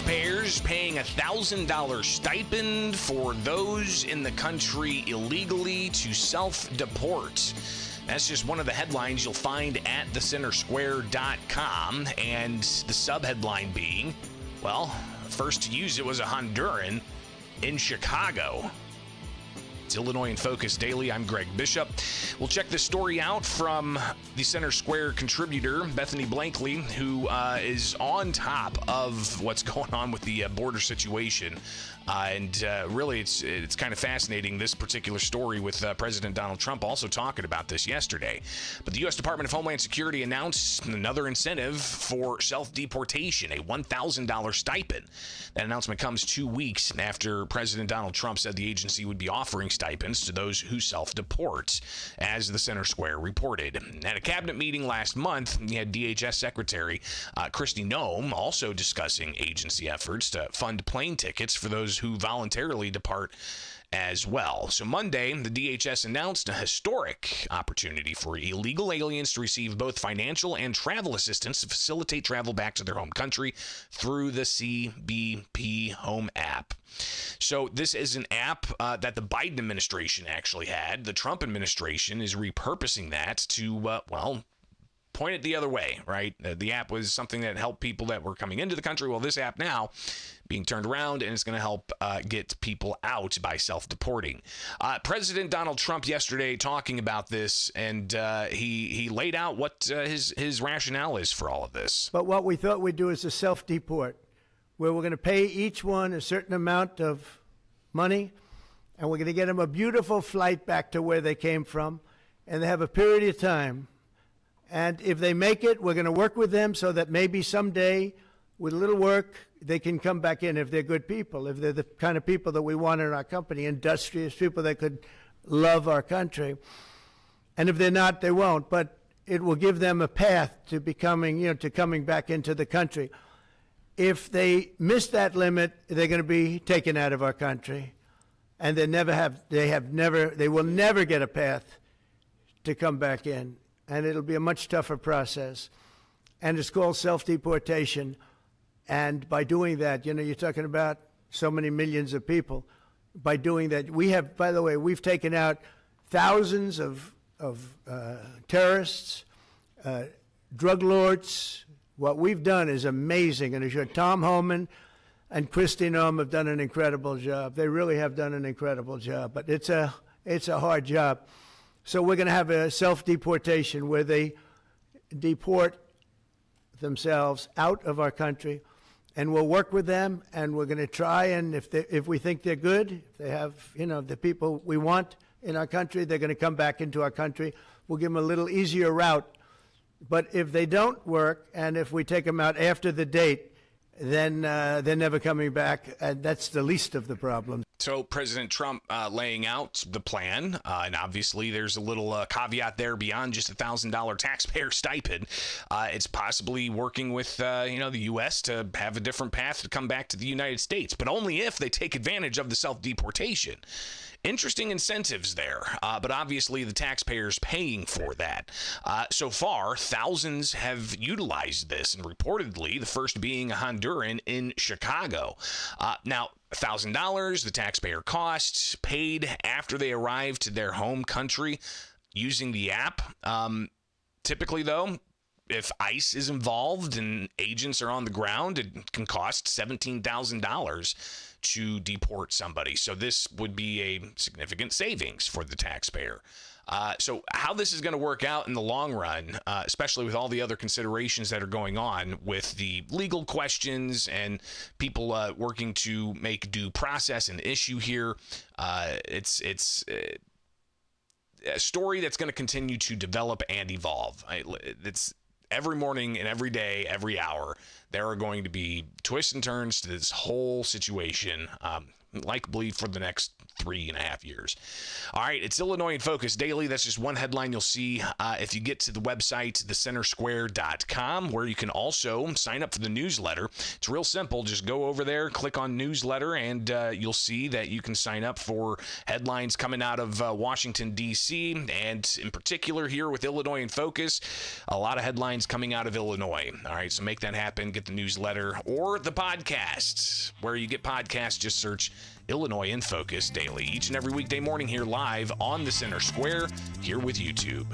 Taxpayers paying $1,000 stipend for those in the country illegally to self-deport. That's just one of the headlines you'll find at thecentersquare.com, and the sub-headline being, well, first to use it was a Honduran in Chicago. It's Illinois in Focus Daily. I'm Greg Bishop. We'll check this story out from the Center Square contributor, Bethany Blankley, who is on top of what's going on with the border situation. Really, it's kind of fascinating, this particular story with President Donald Trump also talking about this yesterday. But the U.S. Department of Homeland Security announced another incentive for self-deportation, a $1,000 stipend. That announcement comes 2 weeks after President Donald Trump said the agency would be offering stipends to those who self-deport, as the Center Square reported. At a cabinet meeting last month, we had DHS Secretary Kristi Noem also discussing agency efforts to fund plane tickets for those who voluntarily depart as well. So Monday, the DHS announced a historic opportunity for illegal aliens to receive both financial and travel assistance to facilitate travel back to their home country through the CBP Home app. So this is an app that the Biden administration actually had. The Trump administration is repurposing that to, point it the other way, right? The app was something that helped people that were coming into the country. Well, this app now being turned around, and it's going to help get people out by self-deporting. President Donald Trump yesterday talking about this, and he laid out what his rationale is for all of this. But what we thought we'd do is a self-deport, where we're going to pay each one a certain amount of money, and we're going to get them a beautiful flight back to where they came from, and they have a period of time. And if they make it, we're going to work with them so that maybe someday, with a little work, they can come back in if they're good people, if they're the kind of people that we want in our company, industrious people that could love our country. And if they're not, they won't. But it will give them a path to becoming, to coming back into the country. If they miss that limit, they're going to be taken out of our country, and they will never get a path to come back in. And it'll be a much tougher process. And it's called self-deportation. And by doing that, you're talking about so many millions of people. By doing that, we've taken out thousands of terrorists, drug lords. What we've done is amazing. And as sure, Tom Homan and Kristi Noem have done an incredible job. They really have done an incredible job. But it's a hard job. So we're going to have a self-deportation where they deport themselves out of our country, and we'll work with them, and we're going to try, and if we think they're good, if they have, the people we want in our country, they're going to come back into our country. We'll give them a little easier route. But if they don't work, and if we take them out after the date, then they're never coming back, and that's the least of the problems. So President Trump laying out the plan, and obviously there's a little caveat there beyond just $1,000 taxpayer stipend. It's possibly working with the U.S. to have a different path to come back to the United States, but only if they take advantage of the self-deportation. Interesting incentives there, but obviously the taxpayers paying for that. So far, thousands have utilized this, and reportedly the first being a Honduran in Chicago. Now, $1,000, the taxpayer costs, paid after they arrive to their home country using the app. Typically, though, if ICE is involved and agents are on the ground, it can cost $17,000 to deport somebody. So this would be a significant savings for the taxpayer. So how this is going to work out in the long run, especially with all the other considerations that are going on with the legal questions and people working to make due process an issue here, it's a story that's going to continue to develop and evolve. It's every morning and every day, every hour, there are going to be twists and turns to this whole situation, likely for the next 3.5 years. All right, it's Illinois in Focus Daily. That's just one headline you'll see if you get to the website, thecentersquare.com, where you can also sign up for the newsletter. It's real simple. Just go over there, click on newsletter, and you'll see that you can sign up for headlines coming out of Washington, D.C., and in particular here with Illinois in Focus, a lot of headlines coming out of Illinois. All right, so make that happen. Get the newsletter or the podcast. Where you get podcasts, just search Illinois in Focus Daily. Each and every weekday morning here live on the Center Square, here with YouTube.